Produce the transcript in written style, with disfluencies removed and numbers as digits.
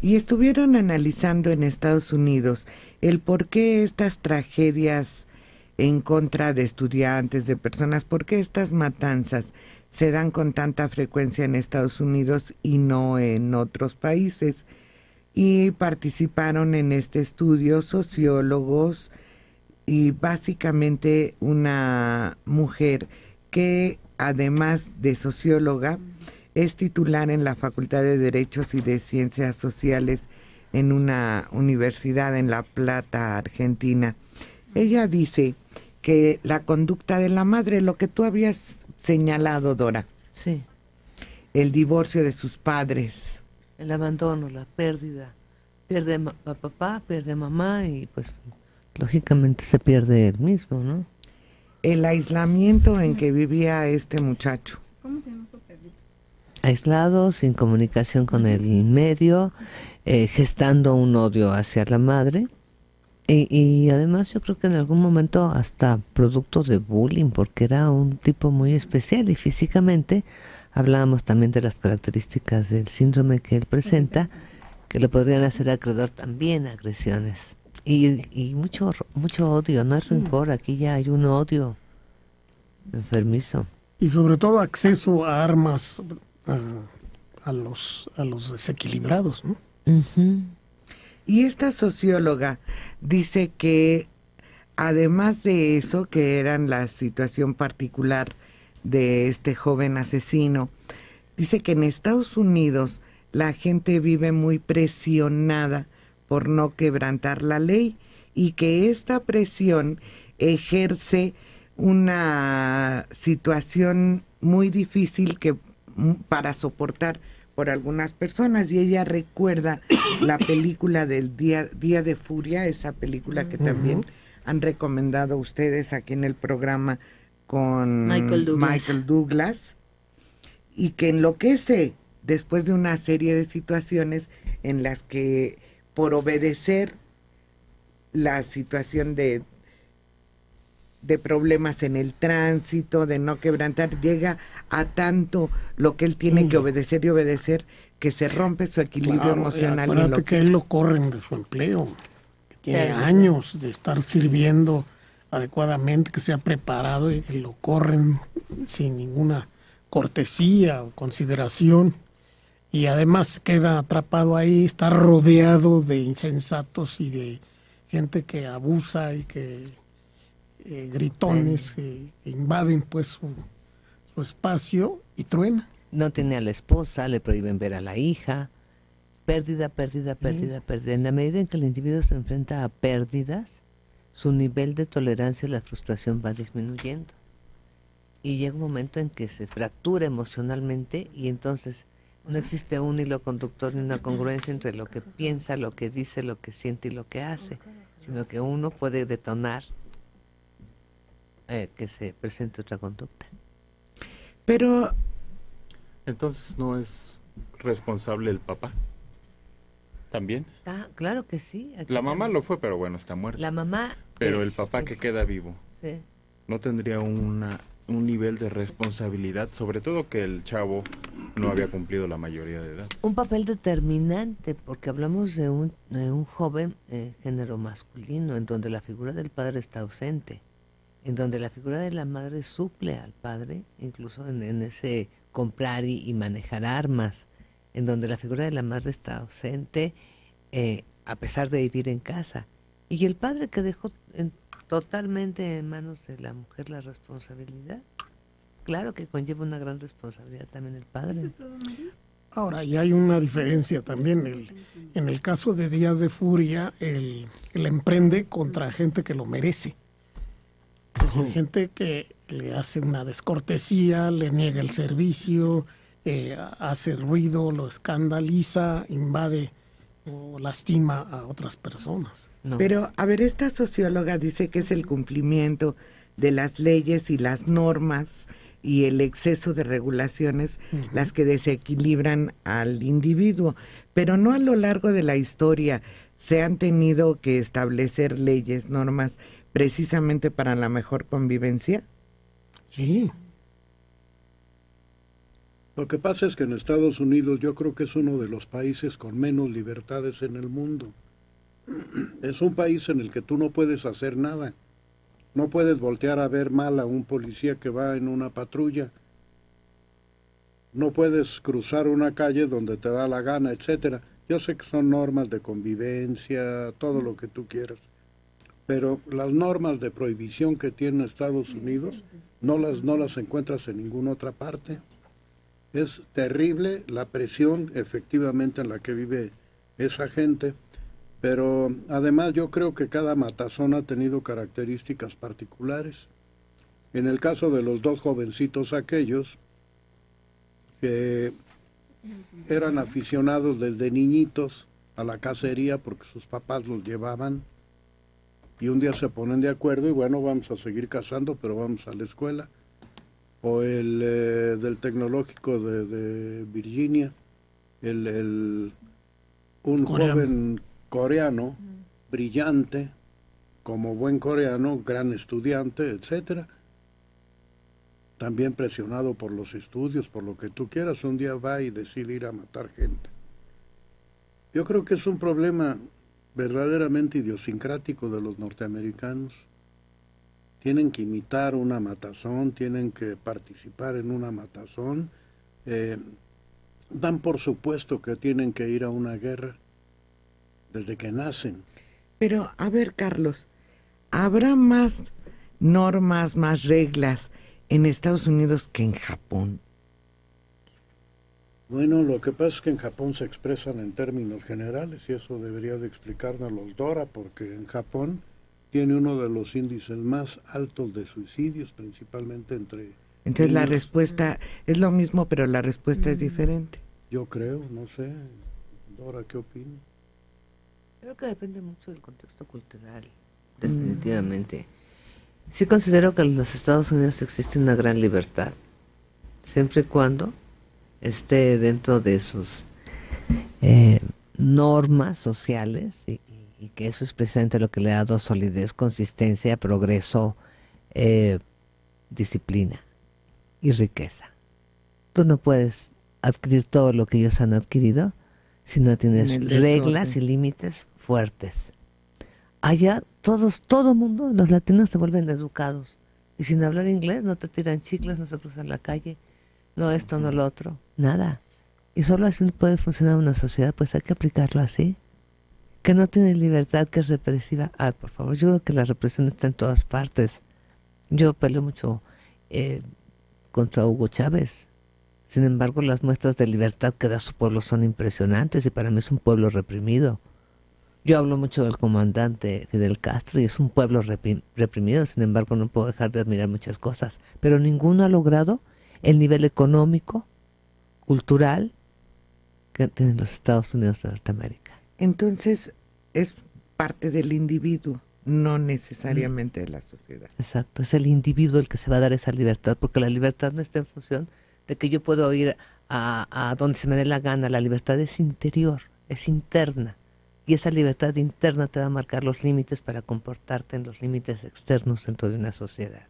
y estuvieron analizando en Estados Unidos el por qué estas tragedias en contra de estudiantes, de personas, por qué estas matanzas se dan con tanta frecuencia en Estados Unidos y no en otros países. Y participaron en este estudio sociólogos y básicamente una mujer que además de socióloga es titular en la Facultad de Derechos y de Ciencias Sociales en una universidad en La Plata, Argentina. Ella dice que la conducta de la madre, lo que tú habías señalado, Dora, Sí. el divorcio de sus padres, El abandono, la pérdida. Pierde a papá, pierde a mamá y pues lógicamente se pierde él mismo, ¿no? el aislamiento en que vivía este muchacho. ¿Cómo se llama su perrito? Aislado, sin comunicación con el medio, gestando un odio hacia la madre. Y además yo creo que en algún momento hasta producto de bullying, porque era un tipo muy especial y físicamente hablábamos también de las características del síndrome que él presenta, que le podrían hacer acreedor también a agresiones. Y mucho odio, no es rencor, aquí ya hay un odio enfermizo. Y sobre todo acceso a armas a los desequilibrados, ¿no? Uh-huh. Y esta socióloga dice que además de eso, que era la situación particular de este joven asesino, dice que en Estados Unidos la gente vive muy presionada por no quebrantar la ley y que esta presión ejerce una situación muy difícil para soportar por algunas personas. Y ella recuerda la película del Día de Furia, esa película que también han recomendado ustedes aquí en el programa con Michael Douglas, y que enloquece después de una serie de situaciones en las que por obedecer la situación de problemas en el tránsito, de no quebrantar, llega a tanto lo que él tiene que obedecer y obedecer, que se rompe su equilibrio emocional. Acuérdate que él lo corren de su empleo, que tiene años de estar sirviendo adecuadamente, que se ha preparado y que lo corren sin ninguna cortesía o consideración. Y además queda atrapado ahí, está rodeado de insensatos y de gente que abusa y que gritones que invaden pues su espacio y truena. No tiene a la esposa, le prohíben ver a la hija. Pérdida. En la medida en que el individuo se enfrenta a pérdidas, su nivel de tolerancia a la frustración va disminuyendo. Y llega un momento en que se fractura emocionalmente y entonces no existe un hilo conductor ni una congruencia entre lo que piensa, lo que dice, lo que siente y lo que hace, sino que uno puede detonar que se presente otra conducta. Pero entonces no es responsable el papá también. Claro que sí. La mamá lo fue, pero bueno, está muerta. La mamá. Pero el papá que queda vivo, sí, no tendría un nivel de responsabilidad, sobre todo que el chavo no había cumplido la mayoría de edad. Un papel determinante, porque hablamos de un joven género masculino, en donde la figura del padre está ausente, en donde la figura de la madre suple al padre, incluso en ese comprar y manejar armas, en donde la figura de la madre está ausente, a pesar de vivir en casa. Y el padre que dejó totalmente en manos de la mujer la responsabilidad, claro que conlleva una gran responsabilidad también el padre. ¿Eso es todo, María? Ahora, y hay una diferencia también. En el caso de Días de Furia, él emprende contra gente que lo merece. Es decir, gente que le hace una descortesía, le niega el servicio, hace ruido, lo escandaliza, invade o lastima a otras personas. No. Pero, a ver, esta socióloga dice que es el cumplimiento de las leyes y las normas y el exceso de regulaciones las que desequilibran al individuo, pero no a lo largo de la historia se han tenido que establecer leyes, normas, precisamente para la mejor convivencia. Sí. Lo que pasa es que en Estados Unidos yo creo que es uno de los países con menos libertades en el mundo. Es un país en el que tú no puedes hacer nada. No puedes voltear a ver mal a un policía que va en una patrulla. No puedes cruzar una calle donde te da la gana, etcétera. Yo sé que son normas de convivencia, todo lo que tú quieras. Pero las normas de prohibición que tiene Estados Unidos no las encuentras en ninguna otra parte. Es terrible la presión efectivamente en la que vive esa gente, pero además yo creo que cada matazón ha tenido características particulares. En el caso de los dos jovencitos aquellos, que eran aficionados desde niñitos a la cacería porque sus papás los llevaban, y un día se ponen de acuerdo y bueno, vamos a seguir cazando, pero vamos a la escuela. O el del tecnológico de Virginia, un joven coreano, brillante, como buen coreano, gran estudiante, etcétera, también presionado por los estudios, por lo que tú quieras, un día va y decide ir a matar gente. Yo creo que es un problema verdaderamente idiosincrático de los norteamericanos. Tienen que imitar una matazón, tienen que participar en una matazón, dan por supuesto que tienen que ir a una guerra desde que nacen. Pero, a ver, Carlos, ¿habrá más normas, más reglas en Estados Unidos que en Japón? Bueno, lo que pasa es que en Japón se expresan en términos generales y eso debería de explicárnoslo Dora, porque en Japón tiene uno de los índices más altos de suicidios, principalmente entre Entonces la niños. respuesta es lo mismo, pero la respuesta es diferente. Yo creo, no sé. Dora, ¿qué opina? Creo que depende mucho del contexto cultural, definitivamente. Sí considero que en los Estados Unidos existe una gran libertad, siempre y cuando esté dentro de sus normas sociales y que eso es precisamente lo que le ha dado solidez, consistencia, progreso, disciplina y riqueza. Tú no puedes adquirir todo lo que ellos han adquirido si no tienes reglas y límites fuertes. Allá todo mundo, los latinos se vuelven educados y sin hablar inglés no te tiran chicles, no se cruzan la calle, no esto, no lo otro, nada. Y solo así puede funcionar una sociedad, pues hay que aplicarlo así. Que no tiene libertad, que es represiva. Ay, por favor, yo creo que la represión está en todas partes. Yo peleo mucho contra Hugo Chávez. Sin embargo, las muestras de libertad que da su pueblo son impresionantes y para mí es un pueblo reprimido. Yo hablo mucho del comandante Fidel Castro y es un pueblo reprimido, sin embargo no puedo dejar de admirar muchas cosas, pero ninguno ha logrado el nivel económico, cultural que tienen los Estados Unidos de Norteamérica. Entonces es parte del individuo, no necesariamente de la sociedad. Exacto, es el individuo el que se va a dar esa libertad, porque la libertad no está en función de que yo puedo ir a donde se me dé la gana. La libertad es interior, es interna. Y esa libertad interna te va a marcar los límites para comportarte en los límites externos dentro de una sociedad.